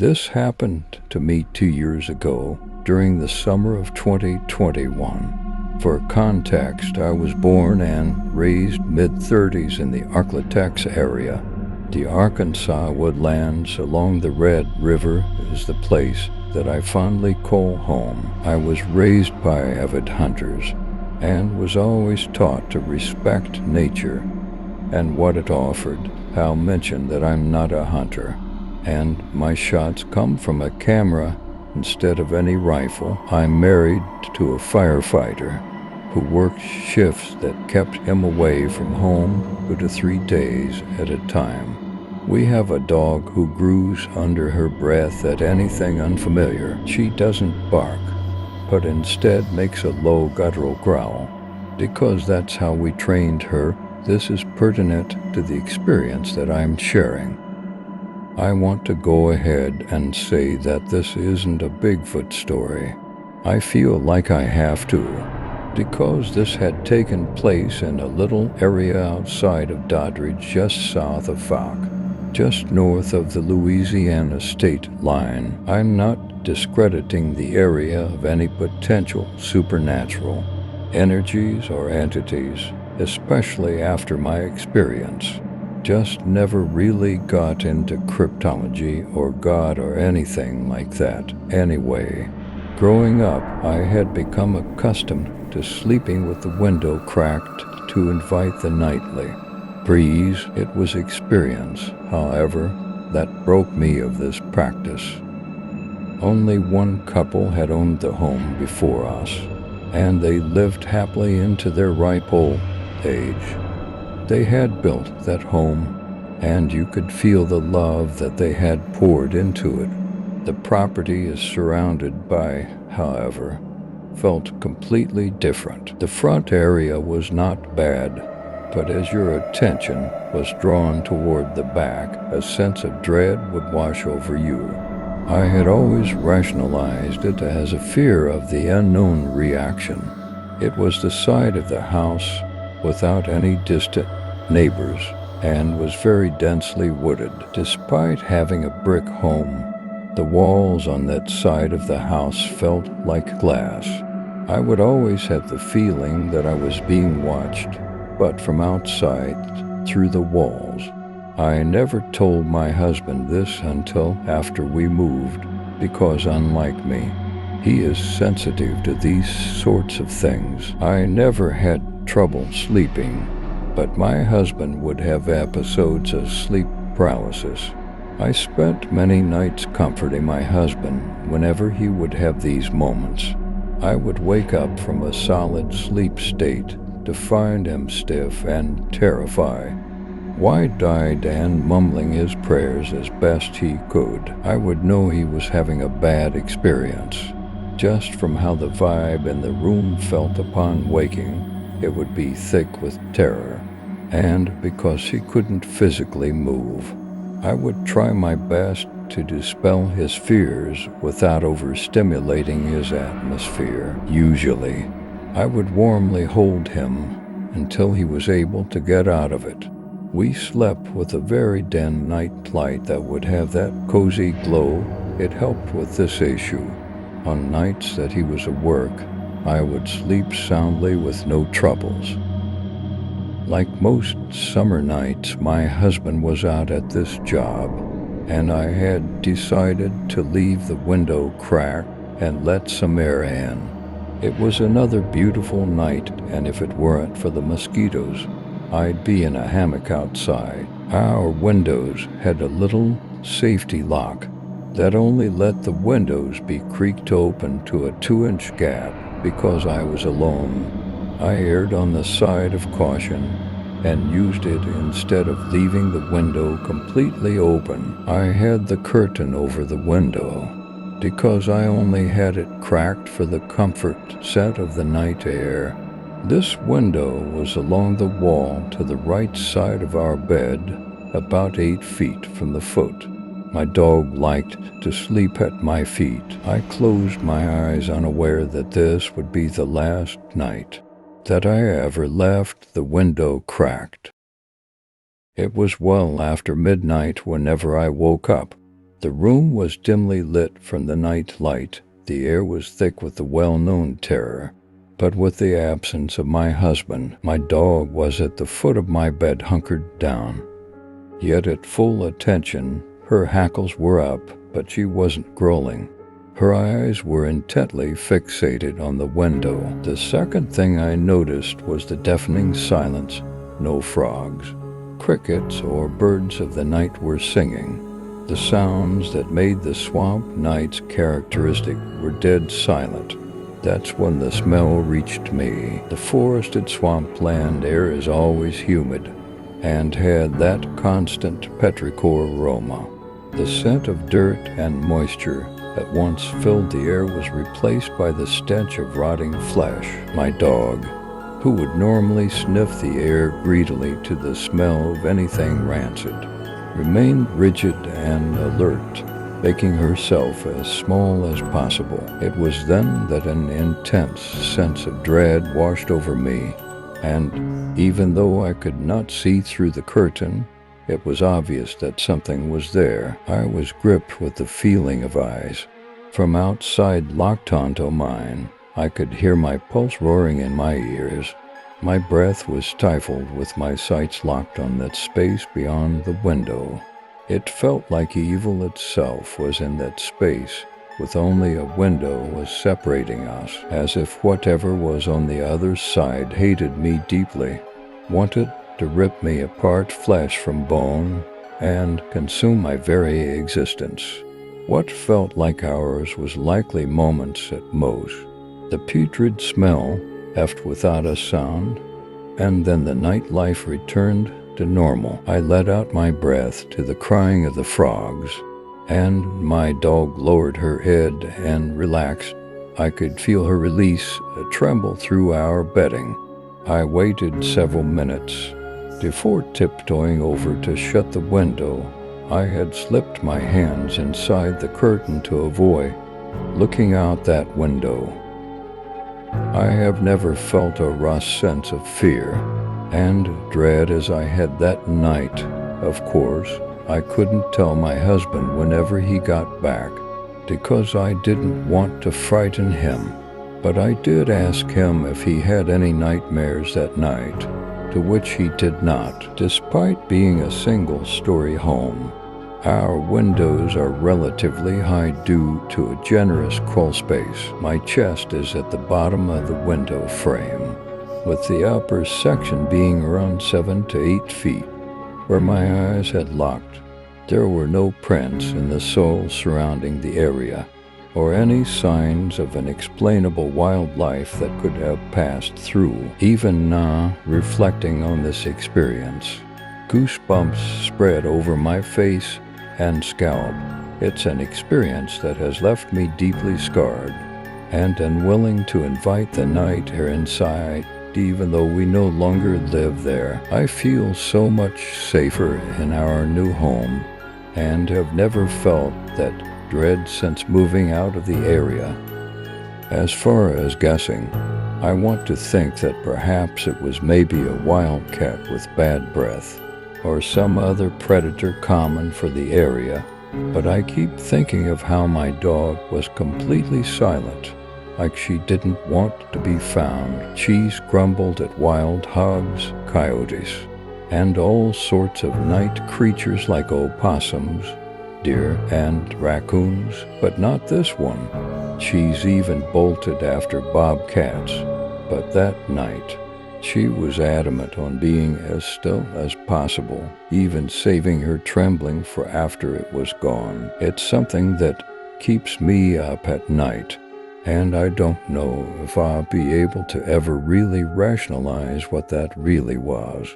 This happened to me 2 years ago during the summer of 2021. For context, I was born and raised mid-30s in the Arklatex area. The Arkansas woodlands along the Red River is the place that I fondly call home. I was raised by avid hunters and was always taught to respect nature and what it offered. I'll mention that I'm not a hunter, and my shots come from a camera instead of any rifle. I'm married to a firefighter who worked shifts that kept him away from home 2 to 3 days at a time. We have a dog who grooves under her breath at anything unfamiliar. She doesn't bark, but instead makes a low guttural growl. Because that's how we trained her, this is pertinent to the experience that I'm sharing. I want to go ahead and say that this isn't a Bigfoot story. I feel like I have to, because this had taken place in a little area outside of Doddridge, just south of Fouke, just north of the Louisiana state line. I'm not discrediting the area of any potential supernatural energies or entities, especially after my experience. Just never really got into cryptology or God or anything like that. Anyway, growing up, I had become accustomed to sleeping with the window cracked to invite the nightly breeze. It was experience, however, that broke me of this practice. Only one couple had owned the home before us, and they lived happily into their ripe old age. They had built that home, and you could feel the love that they had poured into it. The property is surrounded by, however, felt completely different. The front area was not bad, but as your attention was drawn toward the back, a sense of dread would wash over you. I had always rationalized it as a fear of the unknown reaction. It was the side of the house without any distant neighbors and was very densely wooded. Despite having a brick home, the walls on that side of the house felt like glass. I would always have the feeling that I was being watched, but from outside, through the walls. I never told my husband this until after we moved, because unlike me, he is sensitive to these sorts of things. I never had trouble sleeping, but my husband would have episodes of sleep paralysis. I spent many nights comforting my husband whenever he would have these moments. I would wake up from a solid sleep state to find him stiff and terrified, wide-eyed and mumbling his prayers as best he could. I would know he was having a bad experience, just from how the vibe in the room felt upon waking. It would be thick with terror, and because he couldn't physically move, I would try my best to dispel his fears without overstimulating his atmosphere. Usually, I would warmly hold him until he was able to get out of it. We slept with a very dim night light that would have that cozy glow. It helped with this issue. On nights that he was at work, I would sleep soundly with no troubles. Like most summer nights, my husband was out at this job, and I had decided to leave the window cracked and let some air in. It was another beautiful night, and if it weren't for the mosquitoes, I'd be in a hammock outside. Our windows had a little safety lock that only let the windows be creaked open to a 2-inch gap. Because I was alone, I erred on the side of caution and used it instead of leaving the window completely open. I had the curtain over the window because I only had it cracked for the comfort set of the night air. This window was along the wall to the right side of our bed, about 8 feet from the foot. My dog liked to sleep at my feet. I closed my eyes, unaware that this would be the last night that I ever left the window cracked. It was well after midnight whenever I woke up. The room was dimly lit from the night light. The air was thick with the well-known terror. But with the absence of my husband, my dog was at the foot of my bed hunkered down. Yet at full attention, her hackles were up, but she wasn't growling. Her eyes were intently fixated on the window. The second thing I noticed was the deafening silence. No frogs, crickets, or birds of the night were singing. The sounds that made the swamp nights characteristic were dead silent. That's when the smell reached me. The forested swampland air is always humid and had that constant petrichor aroma. The scent of dirt and moisture at once filled the air was replaced by the stench of rotting flesh. My dog, who would normally sniff the air greedily to the smell of anything rancid, remained rigid and alert, making herself as small as possible. It was then that an intense sense of dread washed over me, and even though I could not see through the curtain, it was obvious that something was there. I was gripped with the feeling of eyes. From outside locked onto mine, I could hear my pulse roaring in my ears. My breath was stifled with my sights locked on that space beyond the window. It felt like evil itself was in that space, with only a window was separating us, as if whatever was on the other side hated me deeply, wanted to rip me apart flesh from bone, and consume my very existence. What felt like hours was likely moments at most. The putrid smell left without a sound, and then the night life returned to normal. I let out my breath to the crying of the frogs, and my dog lowered her head and relaxed. I could feel her release tremble through our bedding. I waited several minutes. Before tiptoeing over to shut the window, I had slipped my hands inside the curtain to avoid looking out that window. I have never felt a rush sense of fear and dread as I had that night. Of course, I couldn't tell my husband whenever he got back, because I didn't want to frighten him. But I did ask him if he had any nightmares that night, to which he did not. Despite being a single-story home, our windows are relatively high due to a generous crawl space. My chest is at the bottom of the window frame, with the upper section being around 7 to 8 feet, where my eyes had locked. There were no prints in the soil surrounding the area, or any signs of an explainable wildlife that could have passed through. Even now, reflecting on this experience, goosebumps spread over my face and scalp. It's an experience that has left me deeply scarred and unwilling to invite the night air inside, even though we no longer live there. I feel so much safer in our new home and have never felt that dread since moving out of the area. As far as guessing, I want to think that perhaps it was maybe a wildcat with bad breath, or some other predator common for the area, but I keep thinking of how my dog was completely silent, like she didn't want to be found. She grumbled at wild hogs, coyotes, and all sorts of night creatures like opossums, deer, and raccoons, but not this one. She's even bolted after bobcats, but that night, she was adamant on being as still as possible, even saving her trembling for after it was gone. It's something that keeps me up at night, and I don't know if I'll be able to ever really rationalize what that really was.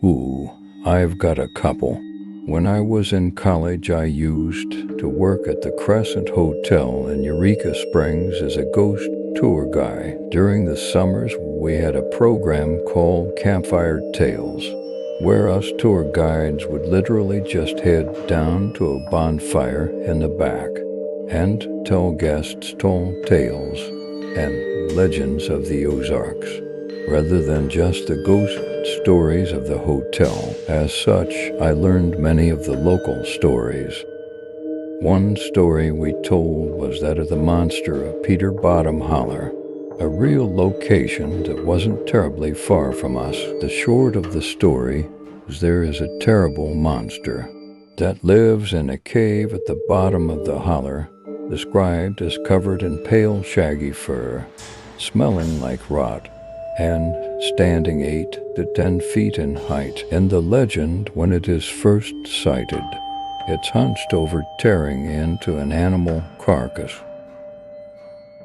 Ooh, I've got a couple. When I was in college, I used to work at the Crescent Hotel in Eureka Springs as a ghost tour guide. During the summers, we had a program called Campfire Tales, where us tour guides would literally just head down to a bonfire in the back and tell guests tall tales and legends of the Ozarks, rather than just the ghost stories of the hotel. As such, I learned many of the local stories. One story we told was that of the monster of Peter Bottom Holler, a real location that wasn't terribly far from us. The short of the story is there is a terrible monster that lives in a cave at the bottom of the holler, described as covered in pale shaggy fur, smelling like rot, and standing 8 to 10 feet in height. In the legend, when it is first sighted, it's hunched over, tearing into an animal carcass.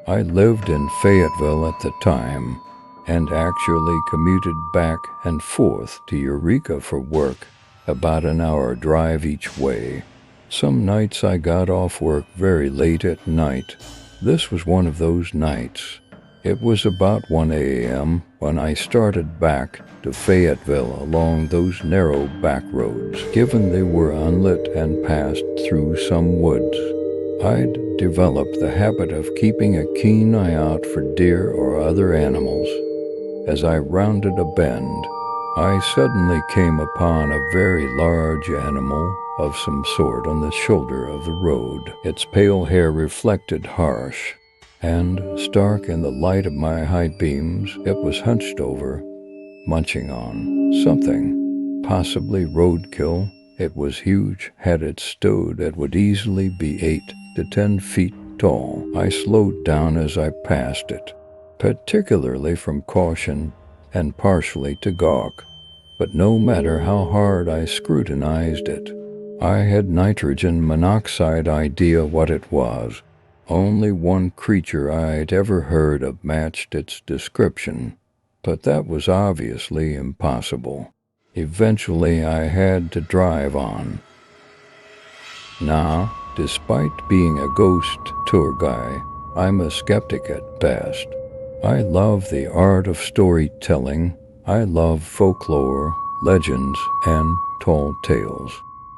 I lived in Fayetteville at the time and actually commuted back and forth to Eureka for work, about an hour drive each way. Some nights I got off work very late at night. This was one of those nights. It was about 1 a.m. when I started back to Fayetteville along those narrow back roads, given they were unlit and passed through some woods. I'd developed the habit of keeping a keen eye out for deer or other animals. As I rounded a bend, I suddenly came upon a very large animal of some sort on the shoulder of the road. Its pale hair reflected harsh, and stark in the light of my high beams, it was hunched over, munching on something, possibly roadkill. It was huge. Had it stood, it would easily be 8 to 10 feet tall. I slowed down as I passed it, particularly from caution and partially to gawk. But no matter how hard I scrutinized it, I had nitrogen monoxide idea what it was. Only one creature I'd ever heard of matched its description, but that was obviously impossible. Eventually, I had to drive on. Now, despite being a ghost tour guy, I'm a skeptic at best. I love the art of storytelling. I love folklore, legends, and tall tales.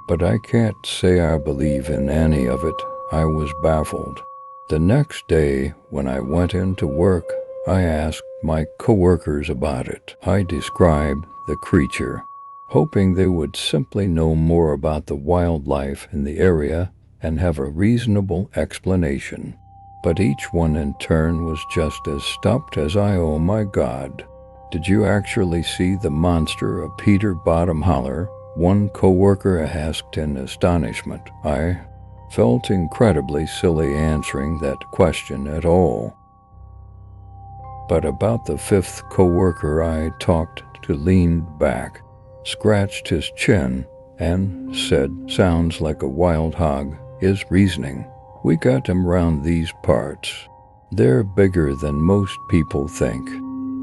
But I can't say I believe in any of it. I was baffled. The next day, when I went into work, I asked my coworkers about it. I described the creature, hoping they would simply know more about the wildlife in the area and have a reasonable explanation. But each one in turn was just as stumped as I. Oh my God. Did you actually see the monster of Peter Bottom Holler? One coworker asked in astonishment. I felt incredibly silly answering that question at all. But about the 5th coworker I talked to leaned back, scratched his chin, and said, "Sounds like a wild hog." His reasoning: "We got them round these parts. They're bigger than most people think,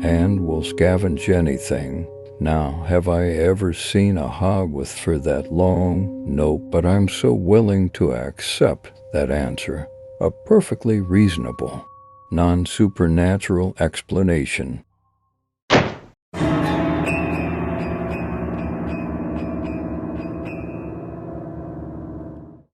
and will scavenge anything. Now, have I ever seen a hog with fur that long? Nope, but I'm so willing to accept that answer. A perfectly reasonable, non-supernatural explanation.